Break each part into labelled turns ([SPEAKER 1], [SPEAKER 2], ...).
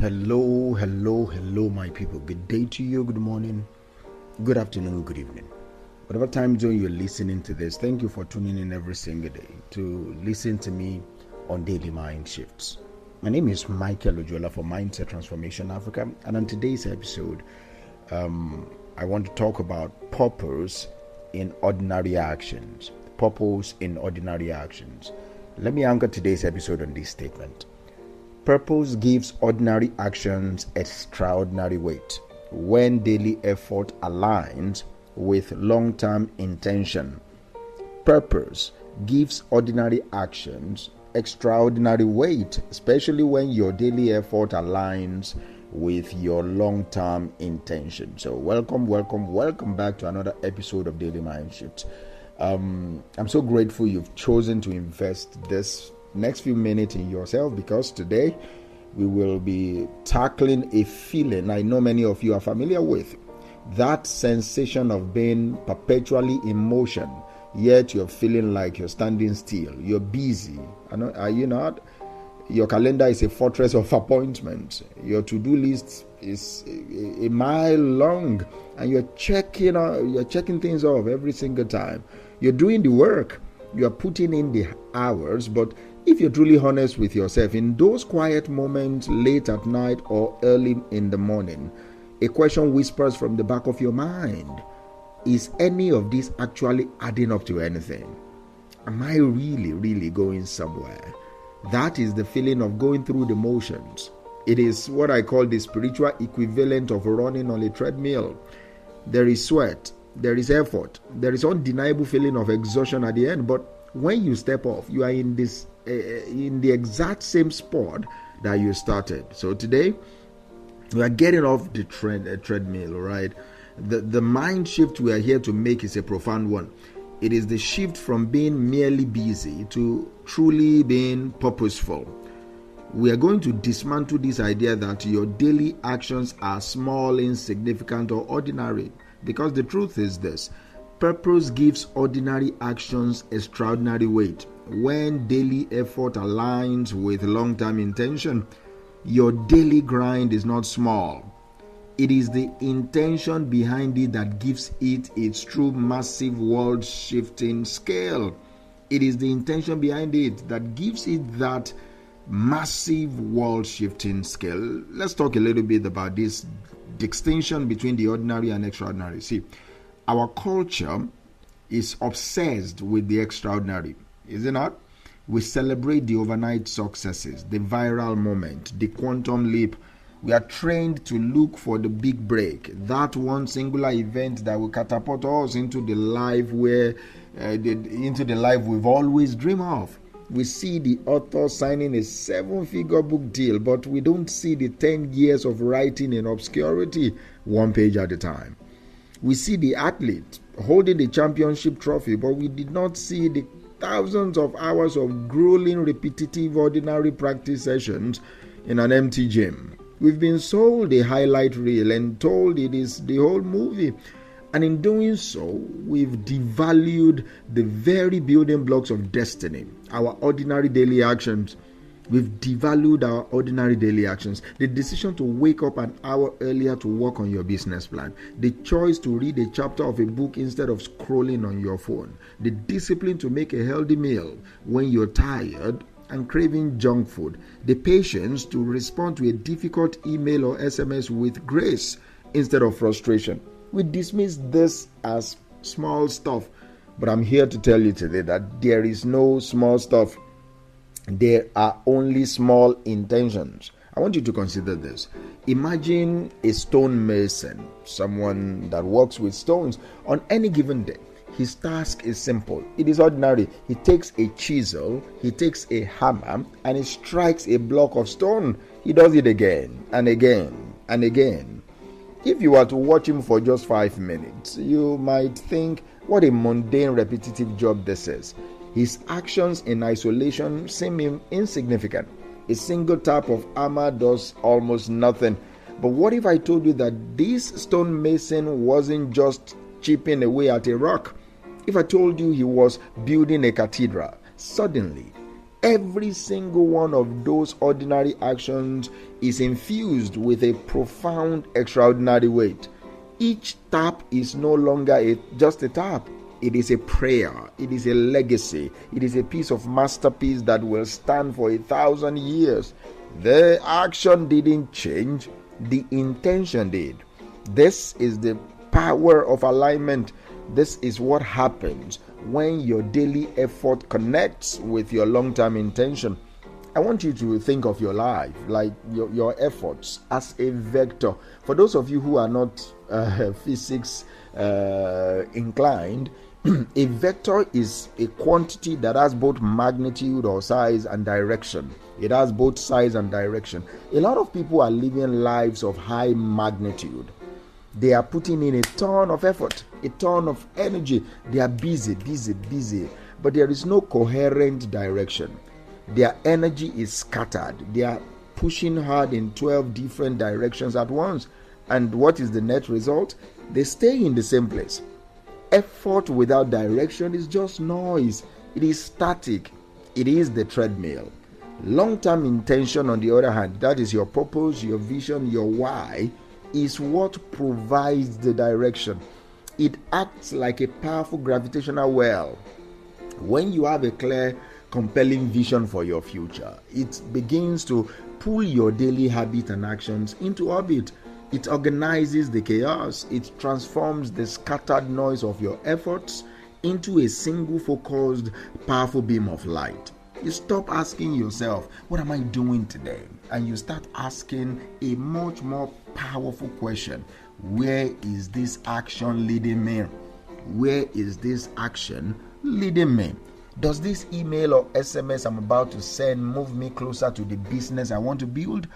[SPEAKER 1] Hello, my people. Good day to you, good morning, good afternoon, good evening. Whatever time zone you're listening to this, thank you for tuning in every single day to listen to me on Daily Mind Shifts. My name is Michael Ojola for Mindset Transformation Africa, and on today's episode, I want to talk about purpose in ordinary actions. Purpose in ordinary actions. Let me anchor today's episode on this statement. Purpose gives ordinary actions extraordinary weight when daily effort aligns with long-term intention. Purpose gives ordinary actions extraordinary weight, especially when your daily effort aligns with your long-term intention. So welcome back to another episode of Daily Mind Shifts. I'm so grateful you've chosen to invest this next few minutes in yourself, because today we will be tackling a feeling I know many of you are familiar with. That sensation of being perpetually in motion, yet you're feeling like you're standing still. You're busy. Are you not? Your calendar is a fortress of appointments. Your to-do list is a mile long, and you're checking things off every single time. You're doing the work. You're putting in the hours, but if you're truly honest with yourself, in those quiet moments late at night or early in the morning, a question whispers from the back of your mind: is any of this actually adding up to anything? Am I really going somewhere? That is the feeling of going through the motions. It is what I call the spiritual equivalent of running on a treadmill. There is sweat, there is effort, there is undeniable feeling of exhaustion at the end, but when you step off, you are in the exact same spot that you started. So today, we are getting off the treadmill, right? The mind shift we are here to make is a profound one. It is the shift from being merely busy to truly being purposeful. We are going to dismantle this idea that your daily actions are small, insignificant, or ordinary. Because the truth is this: purpose gives ordinary actions extraordinary weight when daily effort aligns with long-term intention. Your daily grind is not small. It is the intention behind it that gives it its true massive world-shifting scale. It is the intention behind it that gives it that massive world-shifting scale. Let's talk a little bit about this distinction between the ordinary and extraordinary. See, our culture is obsessed with the extraordinary, is it not? We celebrate the overnight successes, the viral moment, the quantum leap. We are trained to look for the big break, that one singular event that will catapult us into the life we've always dreamed of. We see the author signing a 7-figure book deal, but we don't see the 10 years of writing in obscurity, one page at a time. We see the athlete holding the championship trophy, but we did not see the thousands of hours of grueling, repetitive, ordinary practice sessions in an empty gym. We've been sold a highlight reel and told it is the whole movie. And in doing so, we've devalued the very building blocks of destiny, our ordinary daily actions. We've devalued our ordinary daily actions. The decision to wake up an hour earlier to work on your business plan. The choice to read a chapter of a book instead of scrolling on your phone. The discipline to make a healthy meal when you're tired and craving junk food. The patience to respond to a difficult email or SMS with grace instead of frustration. We dismiss this as small stuff, but I'm here to tell you today that there is no small stuff. There are only small intentions. I want you to consider this. Imagine a stonemason, someone that works with stones. On any given day, his task is simple. It is ordinary. He takes a chisel, he takes a hammer, and he strikes a block of stone. He does it again and again and again. If you were to watch him for just 5 minutes, you might think, what a mundane, repetitive job this is. His actions in isolation seem insignificant. A single tap of hammer does almost nothing. But what if I told you that this stonemason wasn't just chipping away at a rock? If I told you he was building a cathedral? Suddenly, Every single one of those ordinary actions is infused with a profound, extraordinary weight. Each tap is no longer just a tap. It is a prayer. It is a legacy. It is a piece of masterpiece that will stand for 1,000 years. The action didn't change. The intention did. This is the power of alignment. This is what happens when your daily effort connects with your long-term intention. I want you to think of your life, like your efforts, as a vector. For those of you who are not physics inclined, a vector is a quantity that has both magnitude or size and direction. It has both size and direction. A lot of people are living lives of high magnitude. They are putting in a ton of effort, a ton of energy. They are busy, but there is no coherent direction. Their energy is scattered. They are pushing hard in 12 different directions at once. And what is the net result? They stay in the same place. Effort without direction is just noise. It is static. It is the treadmill. Long-term intention, on the other hand, that is your purpose, your vision, your why, is what provides the direction. It acts like a powerful gravitational well. When you have a clear, compelling vision for your future, it begins to pull your daily habits and actions into orbit. It organizes the chaos. It transforms the scattered noise of your efforts into a single focused, powerful beam of light. You stop asking yourself, what am I doing today? And you start asking a much more powerful question. Where is this action leading me? Where is this action leading me? Does this email or SMS I'm about to send move me closer to the business I want to build?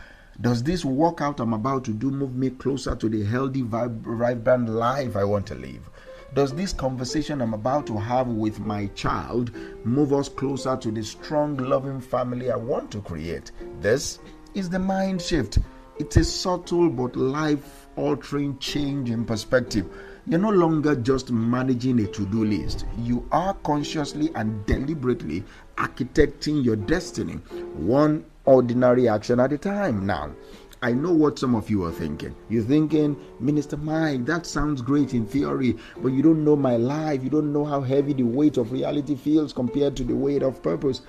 [SPEAKER 1] Does this workout I'm about to do move me closer to the healthy, vibrant life I want to live? Does this conversation I'm about to have with my child move us closer to the strong, loving family I want to create? This is the mind shift. It's a subtle but life-altering change in perspective. You're no longer just managing a to-do list. You are consciously and deliberately architecting your destiny, one ordinary action at a time. Now, I know what some of you are thinking. You're thinking, Minister Mike, that sounds great in theory, but you don't know my life. You don't know how heavy the weight of reality feels compared to the weight of purpose.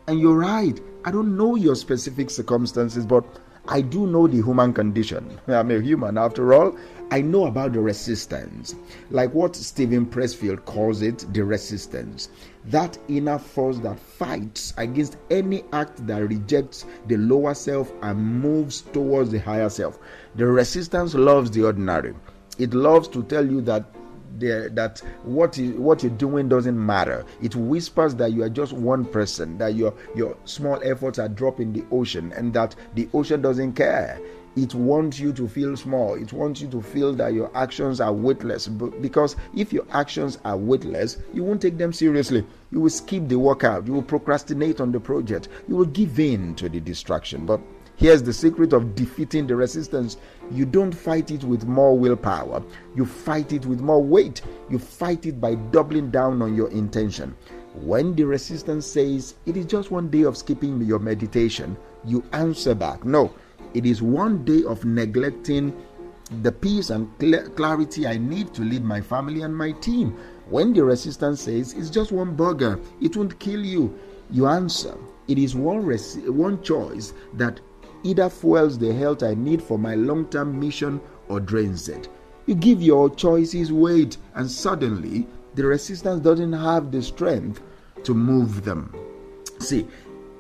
[SPEAKER 1] And you're right. I don't know your specific circumstances, but I do know the human condition. I'm a human after all. I know about the resistance, like what Stephen Pressfield calls it, the resistance. That inner force that fights against any act that rejects the lower self and moves towards the higher self. The resistance loves the ordinary. It loves to tell you that what you're doing doesn't matter. It whispers that you are just one person, that your small efforts are dropped in the ocean, and that the ocean doesn't care. It wants you to feel small. It wants you to feel that your actions are weightless. Because if your actions are weightless, you won't take them seriously. You will skip the workout. You will procrastinate on the project. You will give in to the distraction. But here's the secret of defeating the resistance. You don't fight it with more willpower. You fight it with more weight. You fight it by doubling down on your intention. When the resistance says, it is just one day of skipping your meditation, you answer back, no, it is one day of neglecting the peace and clarity I need to lead my family and my team. When the resistance says, it's just one burger, it won't kill you, you answer, it is one choice that either fuels the health I need for my long-term mission or drains it. You give your choices weight, and suddenly the resistance doesn't have the strength to move them. See,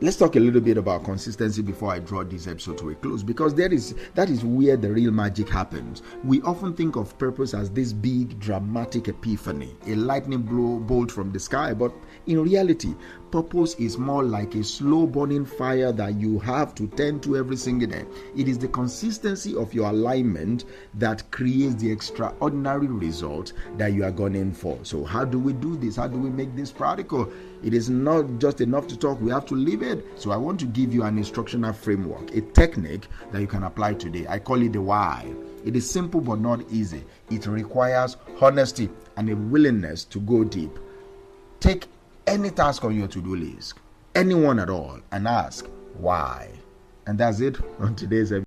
[SPEAKER 1] let's talk a little bit about consistency before I draw this episode to a close, because that is where the real magic happens. We often think of purpose as this big dramatic epiphany, a lightning bolt from the sky, but in reality, purpose is more like a slow burning fire that you have to tend to every single day. It is the consistency of your alignment that creates the extraordinary result that you are gunning for. So how do we do this? How do we make this practical? It is not just enough to talk, we have to live it. So I want to give you an instructional framework, a technique that you can apply today. I call it the why. It is simple but not easy. It requires honesty and a willingness to go deep. Take any task on your to-do list. anyone at all and ask why. And that's it on today's episode.